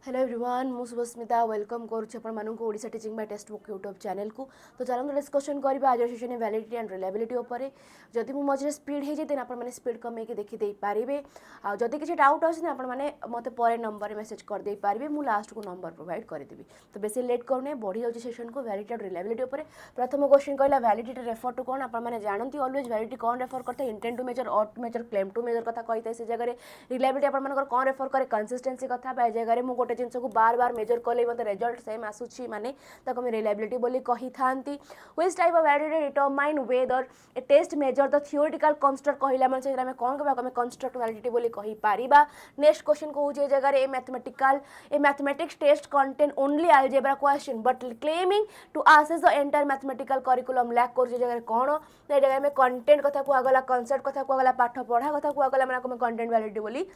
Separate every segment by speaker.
Speaker 1: Hello everyone मु Subhasmita welcome करुच्ची आपको Odisha teaching by Testbook YouTube channel को। तो चलो डिस्कशन करबा आज सेशन वैलिडिटी एंड रिलायबिलिटी ऊपर। जदि मु मझे स्पीड हो जाए आप स्पीड कमे देखीदे पारे। आदि किसी डाउट अच्छे आपने मत पर नंबर मेसेज करदे पारे, मुझे लास्ट को नंबर प्रोवाइड करदेवी। तो बेसी लेट करने बढ़ी जाऊँगी सेशन को वैलिडिटी एंड रिलायबिलिटी ऊपर। प्रथम क्वेश्चन कहला वैलिडिटी रेफर टू कौन आपने जानती ऑलवेज वैलिडिटी कौन रेफर करते हैं intent to measure ought to measure claim to measure कथा कही से जगह रिलायबिलिटी आप कौन रेफर करे कंसिस्टेंसी कथा जगह मुझे गोटे जिनस को बार बार मेजर कले मत रिजल्ट सेम आसूची माने ताको मैं रिलायबिलिटी बोली कही थांती। Which type of validity determine whether a test measure the theoretical construct कहला माने से हमें कौन कहबा हमें कंस्ट्रक्ट वैलिडिटी बोली कही पारिबा। नेक्स्ट क्वेश्चन कहू जे जगह a mathematics test contain only algebra question but claiming to assess the entire mathematical curriculum lack कर जगह कौन ए जगह में कंटेंट कथा को आगला कॉन्सेप्ट कथा को आगला पाठ पढ़ा कथा को आगला माने कंटेंट वैलिडिटी बोली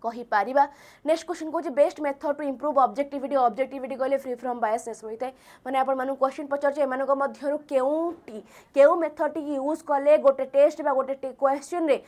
Speaker 1: कही पारिबा। नेक्स्ट क्वेश्चन को best method to improve objectivity कहले फ्री फ्रॉम बायसनेस होता है माने आपण मानु क्वेश्चन पचार एमानक मध्यरु केउ मेथड टी यूज कले गोटे टेस्ट बा गोटे क्वेश्चन रे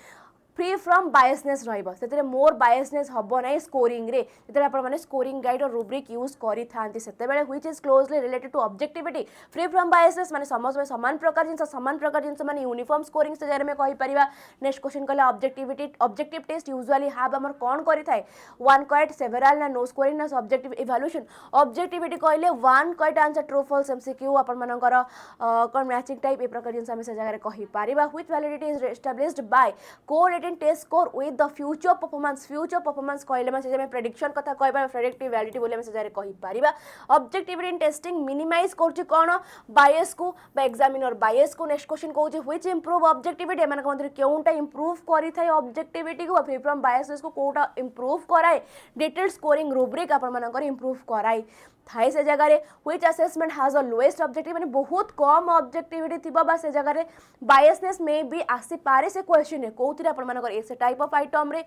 Speaker 1: फ्री फ्रॉम बायसनेस रही मोर बायसनेस हम ना स्कोरिंग रे जिते आपने स्कोरिंग गाइड और रुब्रिक यूज करी से which is closely related to objectivity free from biasness माने समस्त में समान प्रकार जिनस माने यूनिफॉर्म स्कोरिंग से जगह में कहि परिबा। नेक्स्ट क्वेश्चन कहला ऑब्जेक्टिव टेस्ट यूजुअली हैव हमर कोन करि थाए वन क्वाइट सेवरल ना नो स्कोरिंग ना ऑब्जेक्टिव इवैल्यूएशन ऑब्जेक्टिविटी कहले one quite answer true false MCQ आपण मानकर कोन मैचिंग टाइप ए प्रकार जिनस हम से जगह कहि परिबा। Which validity is established by correlated test score with the future performance कहले मैं प्रेडिक्शन कथा कहबा प्रेडिक्टिव वैलिडिटी बोले मैं से कहि Paribas. Objectivity in testing minimise करछि कोन बायस को बा एग्जामिनर बायस को। नेक्स्ट क्वेश्चन कहू व्हिच इंप्रूव ऑब्जेक्टिविटी माने कोन केउंटा इंप्रूव करि थाए ऑब्जेक्टिविटी को फ्री फ्रॉम बायसेस को कोटा इंप्रूव कराए डिटेल स्कोरिंग रुब्रिक आपण मानकर इंप्रूव कराए थाए से जगह which assessment has a lowest objective माने बहुत कम ऑब्जेक्टिविटी थिबा बा से जगह बायसनेस में भी आसी पारे से क्वेश्चन कोउथिरे आपण मानकर ऐसे टाइप ऑफ आइटम रे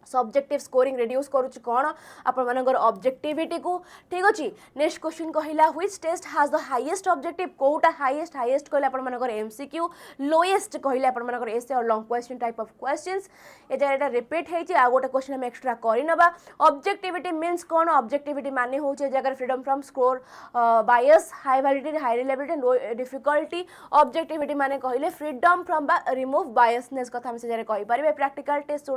Speaker 1: सब्जेक्टिव स्कोरिंग रिड्यूस करुच्ची कौन आपर ऑब्जेक्टिविटी को। ठीक अच्छे नेक्स्ट क्वेश्चन कहला which test has the highest objective कोटा हाईएस्ट कहले आपर एमसीक्यू लोएस्ट कहले आपर एसे और long question type of questions ए जगह रिपीट होती आ गोटे क्वेश्चन हम एक्स्ट्रा करनबा। ऑब्जेक्टिविटी मीन्स कौन ऑब्जेक्टिविटी माने हो जगह freedom from score bias high validity high reliability low difficulty objectivity माने कहले फ्रीडम फ्रॉम बा रिमूव बायसनेस कथा हम से जगह कहि परिबे। प्रैक्टिकल टेस्ट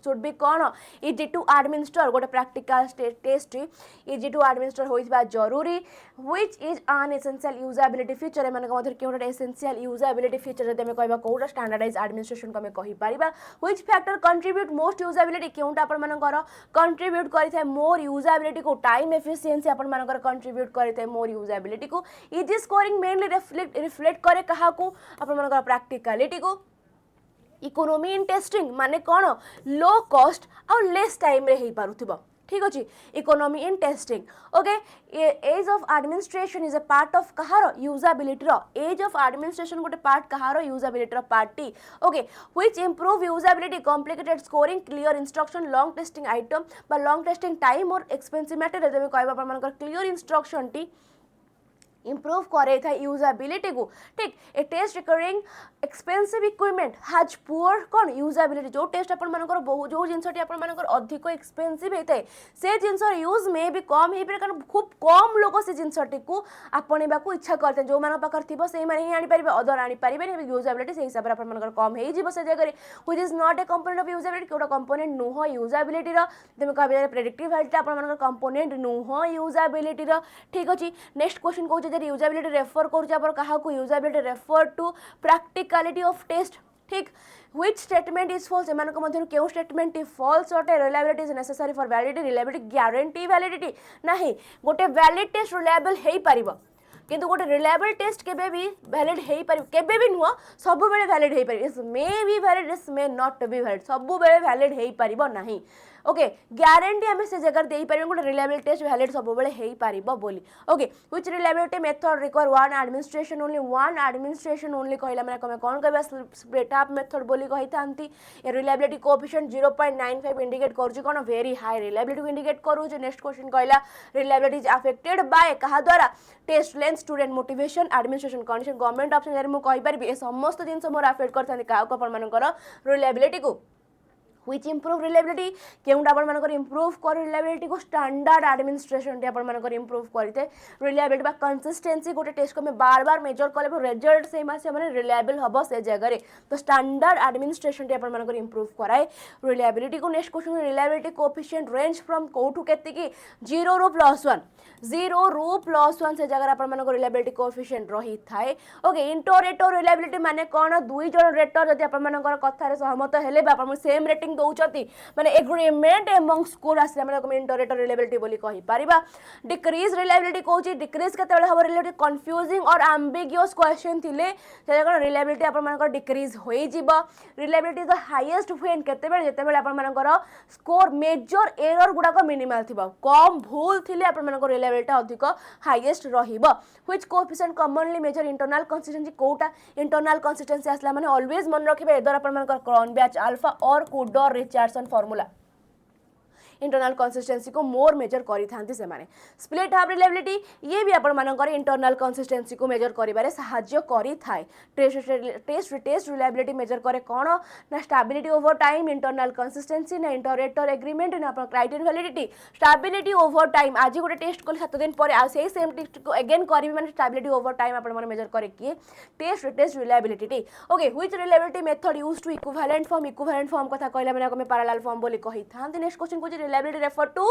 Speaker 1: शुड बी कौन इजी टू एडमिनिस्टर गोटे practical test easy to administer होइबा जरूरी। Which is an essential usability feature एमानक मध्य केउटा एसेंशियल यूजेबिलिटी फीचर जदि हमें कहबा कोउटा स्टैंडर्डाइज एडमिनिस्ट्रेशन को हमें कहि परिबा। Which factor contribute most usability केउटा आपण मानकर कंट्रीब्यूट करि थाए मोर यूजेबिलिटी को टाइम एफिशिएंसी आपण मानकर कंट्रीब्यूट करि थाए मोर यूजेबिलिटी को। इजी स्कोरिंग मेनली रिफ्लेक्ट करे कहा को आपण मानकर प्रैक्टिकलिटी को। इकोनॉमी इन टेस्टिंग माने कौन लो कॉस्ट और लेस टाइम रे ही पारुथिबो। ठीक अच्छे economy in testing okay. Ease of administration is a part of कहार यूजेबिलिटी रो एज ऑफ एडमिनिस्ट्रेशन गोटे पार्ट कहार यूजेबिलिटी रो पार्टी okay. Which improve usability complicated scoring clear instruction long testing item बा लॉन्ग टेस्टिंग टाइम और expensive material जब कहबा पर मानकर क्लियर इंस्ट्रक्शन टी इंप्रूव करे था यूजेबिलिटी को। ठीक a test requiring expensive equipment has poor कौन यूजेबिलिटी जो टेस्ट आपण मानकर बहु जो जिनसटी आपण मानकर अधिक एक्सपेंसिव होता है से जिनस यूज में भी कम हो पारे कारण खूब कम लोग से जिनसटी को आपणा को इच्छा करते हैं जो मान पाखर थी से ही आनीपारे अदर आनीपारे यूजेबिलिटी से हिसाब से आप कम हो से जगह which is not a component of usability कोटा कंपोनेंट नुह यूजेबिलिटी तुम कह प्रेडिक्टिव वैलिडिटी आप कंपोनेंट नुह यूजेबिलिटी। ठीक अच्छे नेक्स्ट क्वेश्चन कहूँ यूजेबिलिटी रेफर कर usability refer to practicality of test. ठीक व्हिच स्टेटमेंट इज फॉल्स एमानक मध्यरु केउ स्टेटमेंट फॉल्स अटे reliability is necessary for validity reliability guarantee validity नहीं गोटे वैलिड टेस्ट रिलायबल हेई परिबो किंतु गोटे रिलायबल टेस्ट केबे भी वैलिड हेई परिबो केबे भी नुह सब बेले वैलिड हेई परिबो it's may be valid it's may not be valid सब बेले वैलिड हेई परिबो नहीं ओके। गारंटी आम से जगह दे पारे गोटे रिलायबिलिटी टेस्ट वैलिड सब बेले हेई परिबो बोली okay. Which reliability method require one administration only कहला माने कमे कोन कहबा स्प्लिट अप मेथड बोली कहि थांती। ए रिलायबिलिटी कोएफिशिएंट 0.95 इंडिकेट करूची कोन वेरी हाई रिलायबिलिटी को इंडिकेट करूची। नेक्स्ट क्वेश्चन कहला रिलायबिलिटी इज अफेक्टेड बाय कहा द्वारा test length student motivation administration condition government option जरे मु कहि परबी ए समस्त जिंस मोर अफेक्ट करथांती का को अपन मानकर रिलायबिलिटी को। which improve reliability केउंटा आपण मानकर improve कर reliability को standard administration टे आपण मानकर improve करते reliability बा consistency गोटे टेस्ट को मैं बार बार मेजर करले रिजल्ट से मासे माने reliable हबो से जगह रे तो standard administration टे आपण मानकर improve कराए reliability को next question reliability coefficient range from को टू केते की 0 रो +1 0 रो +1 से जगह आपण मानकर reliability coefficient रही थाए ओके इंटरेटर reliability माने कोन दुई जण रेटर जदि आपण मानकर कथा रे सहमत हेले बा आपण सेम रेटिंग दउचती माने एग्रीमेंट एमंग स्कोर आसले माने कम इंटरेटर रिलायबिलिटी बोली कहि परिबा डिक्रीज रिलायबिलिटी कोची डिक्रीज केतेबेले हबो रिलेटेड कंफ्यूजिंग और एम्बिगियस क्वेश्चन थिले से जगह रिलायबिलिटी आपण मानकर डिक्रीज होई जिवो रिलायबिलिटी द हाईएस्ट व्हेन केतेबेले जेतेबेले आपण मानकर स्कोर मेजर एरर गुडा को मिनिमल थिबो कम भूल थिले आपण मानकर रिलायबिलिटी अधिक हाईएस्ट रहिबो which coefficient commonly measure internal consistency कोटा इंटरनल कंसिस्टेंसी आसला माने ऑलवेज मन रखिबे एदर आपण मानकर क्रॉन बैच अल्फा और Kudar Richardson formula internal consistency को मोर मेजर करी थांती से माने स्प्लिट हाफ रिलायबिलिटी ये भी आपण मानकर इंटरनल कंसिस्टेंसी को मेजर करिबारे सहाय्य करी थाए टेस्ट रिलायबिलिटी मेजर करे कोन ना stability over time internal consistency ना इंटरेटर एग्रीमेंट ना आपण criterion validity stability over time आज गोटे टेस्ट को 7 दिन पर आ सेही सेम टेस्ट को अगेन करी माने स्टेबिलिटी ओवर टाइम आपण माने मेजर करे कि test reliability okay which reliability method used to equivalent form कथा कहला माने हम पैरेलल फॉर्म बोली कहि थांती नेक्स्ट क्वेश्चन को reliability refer to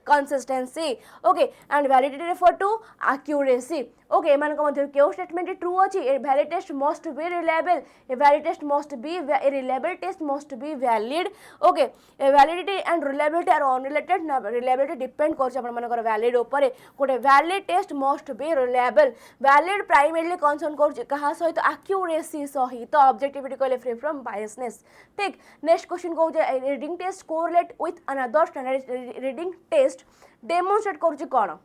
Speaker 1: consistency okay and validity refer to accuracy okay मान को मध्य क्यों स्टेटमेंट ट्रू अछि a valid test must be reliable a valid test must be a reliable test must be valid okay a validity and reliability are unrelated ना reliability depend करछ अपन मानकर valid ऊपर गोटे valid test must be reliable valid primarily concern करछ कहा सहित accuracy सहित objectivity कहले free from biasness ठीक नेक्स्ट क्वेश्चन को reading test correlate with another standard reading test demonstrate करूची कोन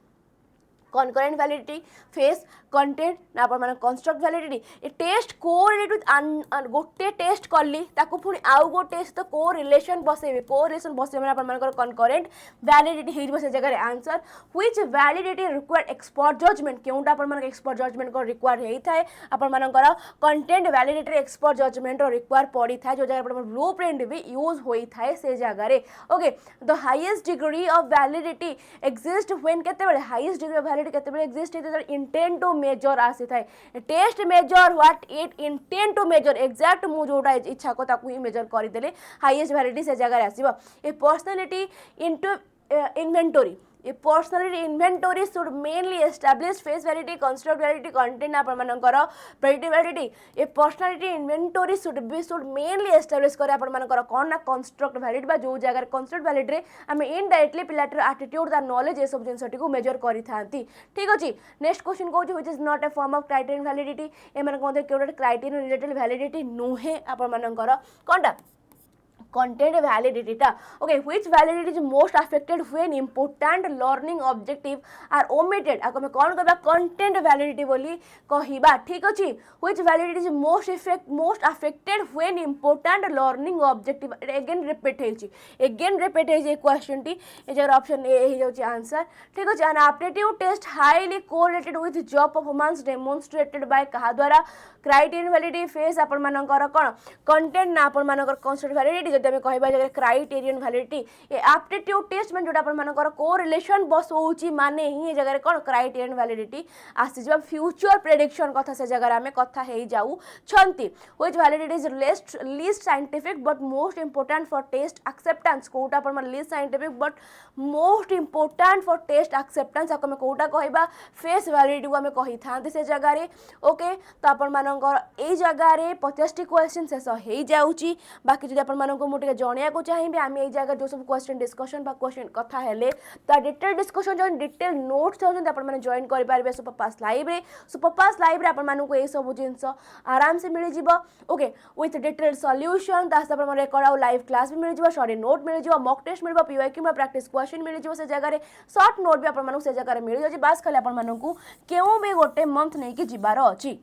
Speaker 1: concurrent validity face content ना अपन माने construct validity ए टेस्ट कोरिलेट विथ गोटे टेस्ट करली ताकू पुनी आउ गो टेस्ट तो कोरिलेशन बसेबे कोरिलेशन बसेबे माने अपन मानकर concurrent validity हेइ बसे जगह रे answer which validity required expert judgment केउंटा अपन मानकर expert judgment को रिक्वायर हेइ थाए अपन मानकर content validity expert judgment रो रिक्वायर पड़ी थाए जो जगह अपन ब्लूप्रिंट भी यूज होई थाए से जगह रे okay the highest degree of validity exist when केतेबेले हाईएस्ट डिग्री ऑफ केतेबेले एक्जिस्ट है इंटेंट टू मेजर आसी थाए test measure what it intent to measure exact मु जोटा इच्छा को ताकू ही मेजर करि देले हाईएस्ट वैलिडिटी से जगह आसीबो a personality into inventory A personality inventory should mainly establish face validity, construct validity, content अपन मानकर predictive validity. A personality inventory should mainly establish करे अपन मानकर कौन ना construct validity बा जो जगह construct validity रे हमें indirectly पिलाटर attitude दा knowledge ये सब जिनसटी को measure करी थांती ठीक अछि नेक्स्ट क्वेश्चन को which is not a form of criterion validity ए माने कोन केवल criterion related validity नुहे अपन मानकर कोनटा content validity ta okay which validity is most affected when important learning objective are omitted ako me kon कहबा content validity बोली कहिबा ठीक अछि which validity is most affected when important learning objective again repeat हे question टी ए जर option ए हे जाउची answer ठीक अछि an aptitude test highly correlated with job performance demonstrated by कहा द्वारा criterion validity face अपन मानकर कोन content ना अपन मानकर construct validity जदि हमें कहबा जगह क्राइटेरियन वैलिडिटी ए एप्टीट्यूड टेस्ट में जोटा अपन मानकर कोरिलेशन बसौची माने ही जगह रे कोन क्राइटेरियन वैलिडिटी आसी जब फ्यूचर प्रेडिक्शन कथा से जगह हमें कथा हे जाऊ छंती which validity is least scientific but most important for test acceptance कोटा अपन मन least scientific but most important for test acceptance आको में कोटा कहबा फेस वैलिडिटी को हमें कहि थांती से जगह रे ओके तो अपन मानकर ए जगह रे 50 टी क्वेश्चन शेष हे जाऊची बाकी जदि अपन मानको मोटे जणिया को चाहिए आम ये जगह जो सब क्वेश्चन डिस्कशन बा क्वेश्चन कथा हेले ता डिटेल डिस्कशन जो डिटेल नोट्स चाहते अपन माने जॉइन करि पारबे सुपरफास्ट लाइव रे अपन मानको ए सब जिंस आराम से मिल जिवो ओके विथ डिटेल सॉल्यूशन दास अपन माने कराउ लाइव क्लास भी मिल जिवो शॉर्ट नोट मिल जिवो मॉक टेस्ट मिलबो पीवाईक्यू में प्रैक्टिस क्वेश्चन मिल जिवो से जगह रे शॉर्ट नोट भी अपन मानको से जगह रे मिल जाजी बास खाली अपन मानको केउ भी गोटे मंथ नै कि जिबार अछि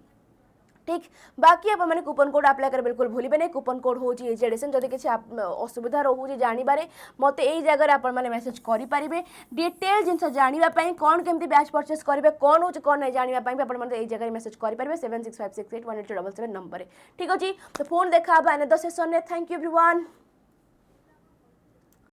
Speaker 1: ठीक बाकी आप मैंने कूपन कोड अप्लाई कर बिल्कुल भूलिबे नहीं कूपन कोड हो एजेडिशन जदि किसी असुविधा रोचे जानबारे मत यही जगह आप मेसेज करेंगे डिटेल जिन जानापी कौन केमती बैच परचेस करेंगे कौन हो कौन नहीं जानापी आप जगह मेसेज करेंगे 7656681877 नंबर ठीक अच्छे तो फोन देखा end the session thank you everyone.